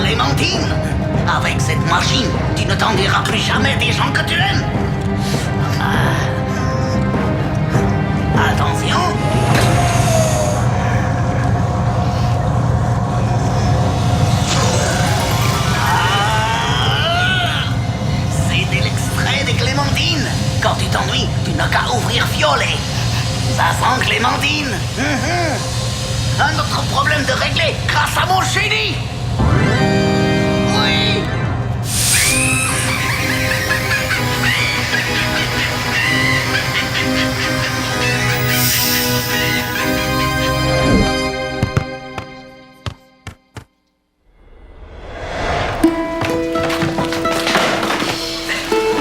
Clémentine. Avec cette machine, tu ne t'en diras plus jamais des gens que tu aimes. Attention. C'est de l'extrait de Clémentine. Quand tu t'ennuies, tu n'as qu'à ouvrir Violet. Ça sent Clémentine. Un autre problème de régler grâce à mon génie. Oui.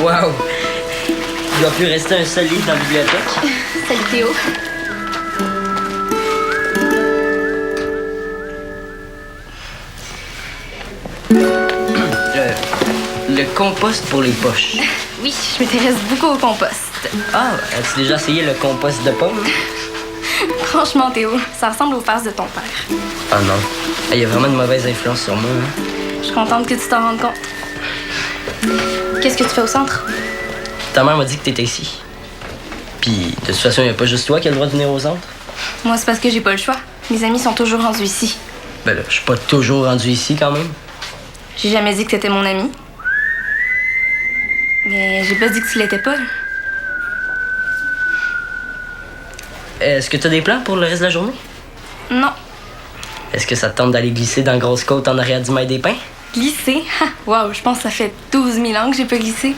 Wow! Il doit plus rester un seul livre dans la bibliothèque. Salut Théo. Le compost pour les poches. Oui, je m'intéresse beaucoup au compost. Ah, as-tu déjà essayé le compost de pommes? Franchement, Théo, ça ressemble aux farces de ton père. Ah non. Il y a vraiment une mauvaise influence sur moi. Hein? Je suis contente que tu t'en rendes compte. Qu'est-ce que tu fais au centre? Ta mère m'a dit que t'étais ici. Puis, de toute façon, il n'y a pas juste toi qui a le droit de venir au centre. Moi, c'est parce que j'ai pas le choix. Mes amis sont toujours rendus ici. Ben là, je suis pas toujours rendu ici quand même. J'ai jamais dit que t'étais mon ami. Mais j'ai pas dit que tu l'étais pas. Est-ce que t'as des plans pour le reste de la journée? Non. Est-ce que ça te tente d'aller glisser dans la grosse côte en arrière du mail des pins? Glisser? Waouh, je pense que ça fait 12 000 ans que j'ai pas glissé.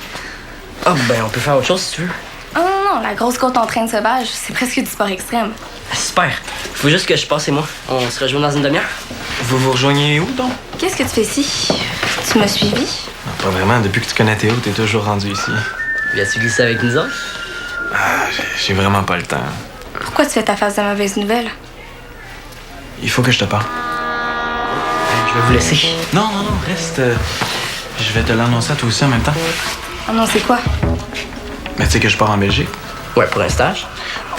Ah, ben on peut faire autre chose si tu veux. Oh non, la grosse côte en train de sauvage, c'est presque du sport extrême. Super. Faut juste que je passe et moi. On se rejoint dans une demi-heure. Vous vous rejoignez où, donc? Qu'est-ce que tu fais ici? Tu m'as suivi? Non, pas vraiment. Depuis que tu connais Théo, t'es toujours rendu ici. Viens-tu glisser avec nous autres? Ah, j'ai vraiment pas le temps. Pourquoi tu fais ta face de mauvaise nouvelle? Il faut que je te parle. Je vais vous laisser. Non, reste. Je vais te l'annoncer à toi aussi en même temps. Oh non, c'est quoi? Mais tu sais que je pars en Belgique, Ouais, pour un stage.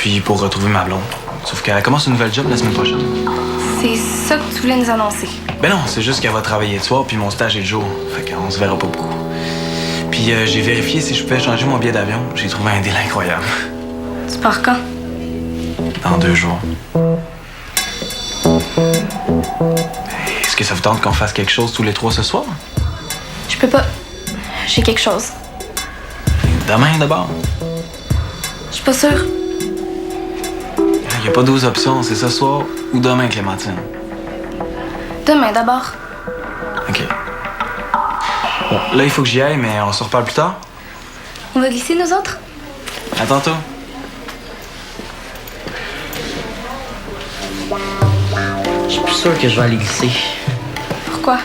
puis pour retrouver ma blonde. Sauf qu'elle commence une nouvelle job la semaine prochaine. C'est ça que tu voulais nous annoncer. Ben non, c'est juste qu'elle va travailler le soir, puis mon stage est le jour. Fait qu'on se verra pas beaucoup. Puis j'ai vérifié si je pouvais changer mon billet d'avion. J'ai trouvé un deal incroyable. Tu pars quand? Dans 2 jours. Est-ce que ça vous tente qu'on fasse quelque chose tous les 3 ce soir? Je peux pas. J'ai quelque chose. Demain d'abord. Je suis pas sûre. Il n'y a pas 12 options, c'est ce soir ou demain, Clémentine. Demain d'abord. OK. Bon, là, il faut que j'y aille, mais on se reparle plus tard. On va glisser nous autres? À tantôt. Je suis plus sûr que je vais aller glisser. Pourquoi?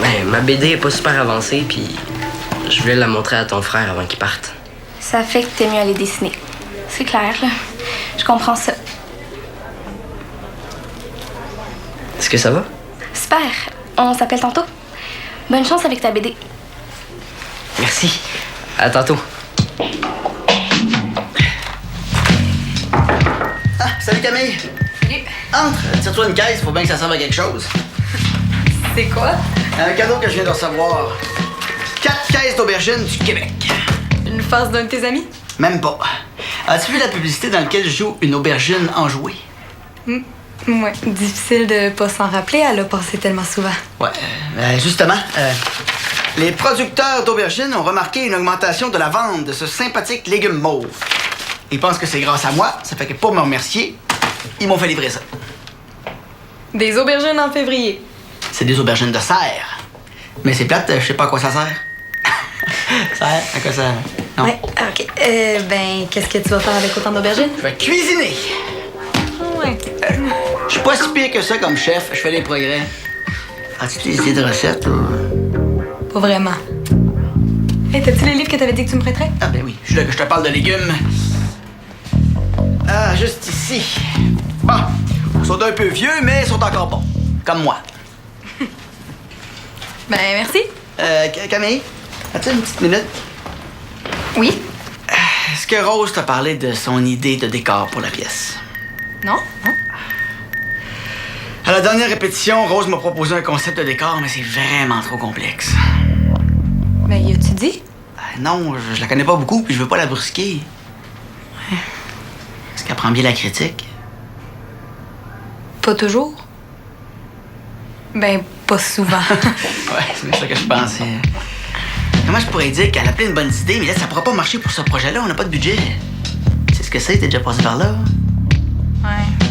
Ben, ma BD est pas super avancée, puis je voulais la montrer à ton frère avant qu'il parte. Ça fait que t'es mieux aller dessiner. C'est clair, là. Je comprends ça. Est-ce que ça va? Super. On s'appelle tantôt. Bonne chance avec ta BD. Merci. À tantôt. Ah, salut Camille. Salut. Entre, tire-toi une caisse, faut bien que ça serve à quelque chose. C'est quoi? Un cadeau que je viens de recevoir. 4 caisses d'aubergines du Québec. Une face d'un de tes amis? Même pas. As-tu vu la publicité dans laquelle joue une aubergine enjouée? Ouais, difficile de pas s'en rappeler, elle a passé tellement souvent. Ouais, justement, les producteurs d'aubergines ont remarqué une augmentation de la vente de ce sympathique légume mauve. Ils pensent que c'est grâce à moi, ça fait que pour me remercier, ils m'ont fait livrer ça. Des aubergines en février. C'est des aubergines de serre. Mais c'est plate, je sais pas à quoi ça sert. Sert? À quoi ça... Non. Ouais, ok. Ben, qu'est-ce que tu vas faire avec autant d'aubergines? Je vais cuisiner. Ouais. Je suis pas si pire que ça comme chef, je fais des progrès. As-tu des idées de recettes ou... Pas vraiment. Hey, t'as-tu les livres que t'avais dit que tu me prêterais? Ah ben oui, je suis là que je te parle de légumes. Ah, juste ici. Bon, ils sont un peu vieux, mais ils sont encore bons. Comme moi. Ben, merci. Camille, as-tu une petite minute? Oui? Est-ce que Rose t'a parlé de son idée de décor pour la pièce? Non? Non? Elle la dernière répétition, Rose m'a proposé un concept de décor, mais c'est vraiment trop complexe. Ben, y a-tu dit? Non, je la connais pas beaucoup, puis je veux pas la brusquer. Ouais. Est-ce qu'elle prend bien la critique? Pas toujours. Ben, pas souvent. Ouais, c'est ça que je pensais. Comment je pourrais dire qu'elle a plein de bonnes idées, mais là, ça pourra pas marcher pour ce projet-là, on n'a pas de budget. Tu sais ce que c'est? T'es déjà passé par là? Ouais.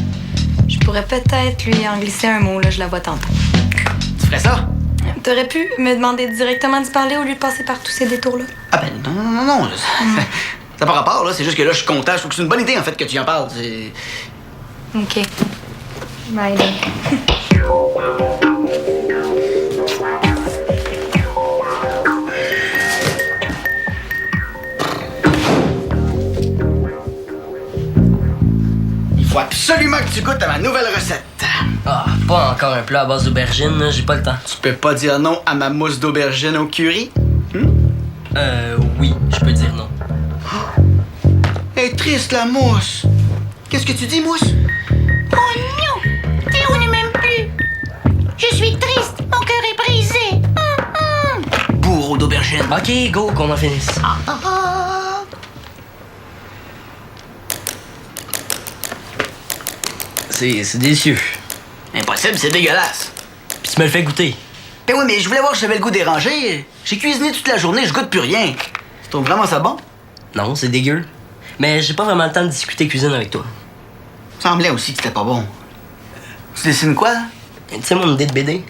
Je pourrais peut-être lui en glisser un mot, là, je la vois tantôt. Tu ferais ça? T'aurais pu me demander directement d'y parler au lieu de passer par tous ces détours-là? Ah ben non. Ça n'a pas rapport, là. C'est juste que là, je suis content. Je trouve que c'est une bonne idée, en fait, que tu en parles. OK. Bye, là. Il faut absolument que tu goûtes à ma nouvelle recette. Ah, pas encore un plat à base d'aubergine, là, j'ai pas le temps. Tu peux pas dire non à ma mousse d'aubergine au curry? Oui, je peux dire non. Elle est triste, la mousse. Qu'est-ce que tu dis, mousse? Oh non! Théo ne m'aime plus! Je suis triste, mon cœur est brisé! Bourreau d'aubergine. Ok, go, qu'on en finisse. C'est délicieux. Impossible, c'est dégueulasse. Puis tu me le fais goûter. Ben oui, mais je voulais voir si j'avais le goût dérangé. J'ai cuisiné toute la journée, je goûte plus rien. Tu trouves vraiment ça bon? Non, c'est dégueu. Mais j'ai pas vraiment le temps de discuter cuisine avec toi. Semblait aussi que c'était pas bon. Tu dessines quoi? Tu sais mon idée de BD?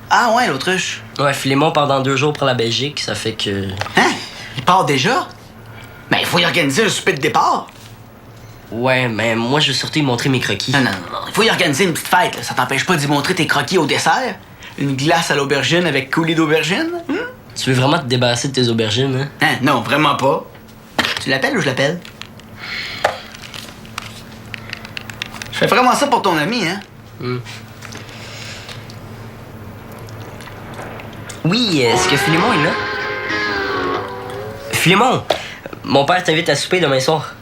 Ah ouais, l'autruche. Ouais, Philémon part dans 2 jours pour la Belgique, ça fait que... Hein? Il part déjà? Ben, il faut y organiser un souper de départ. Ouais, mais moi je veux surtout y montrer mes croquis. Non. Il faut y organiser une petite fête, là. Ça t'empêche pas d'y montrer tes croquis au dessert? Une glace à l'aubergine avec coulis d'aubergine? Tu veux vraiment te débarrasser de tes aubergines, hein? Hein? Non, vraiment pas. Tu l'appelles ou je l'appelle? Je fais vraiment ça pour ton ami, hein? Oui, est-ce que Philémon est là? Philémon! Mon père t'invite à souper demain soir.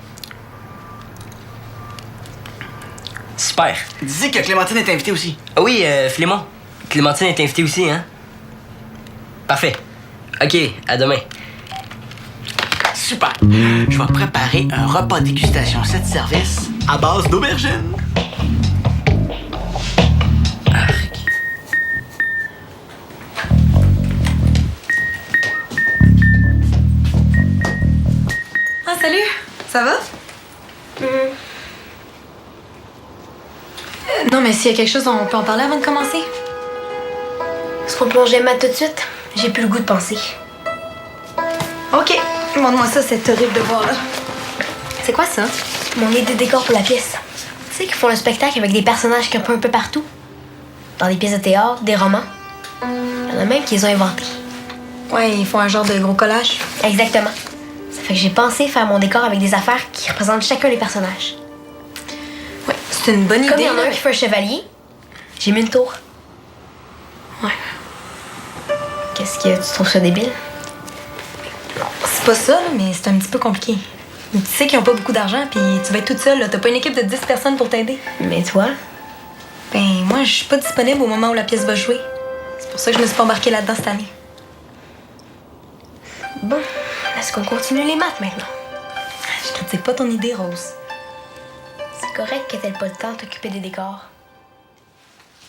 Super. Dis que Clémentine est invitée aussi. Ah oui, Philémon. Clémentine est invitée aussi, hein? Parfait. OK, à demain. Super. Je vais préparer un repas dégustation 7 services à base d'aubergine. Arc. Ah, salut! Ça va? Non, mais s'il y a quelque chose, on peut en parler avant de commencer. Est-ce qu'on plonge les maths tout de suite? J'ai plus le goût de penser. OK. Montre-moi ça, c'est horrible de voir, là. C'est quoi ça? Mon idée de décor pour la pièce. Tu sais qu'ils font le spectacle avec des personnages campent un peu partout. Dans des pièces de théâtre, des romans. Il y en a même qui les ont inventés. Ouais, ils font un genre de gros collage. Exactement. Ça fait que j'ai pensé faire mon décor avec des affaires qui représentent chacun des personnages. Ouais, c'est une bonne idée. Comme il y en a un là. qui fait un chevalier, j'ai mis une tour. Ouais. Qu'est-ce que tu trouves ça débile? C'est pas ça, là, mais c'est un petit peu compliqué. Mais tu sais qu'ils ont pas beaucoup d'argent, puis tu vas être toute seule, là. T'as pas une équipe de 10 personnes pour t'aider. Mais toi? Ben, moi, je suis pas disponible au moment où la pièce va jouer. C'est pour ça que je me suis pas embarquée là-dedans cette année. Bon, est-ce qu'on continue les maths maintenant? Je critique pas ton idée, Rose. C'est correct que t'aies pas le temps de t'occuper des décors.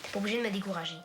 T'es pas obligé de me décourager.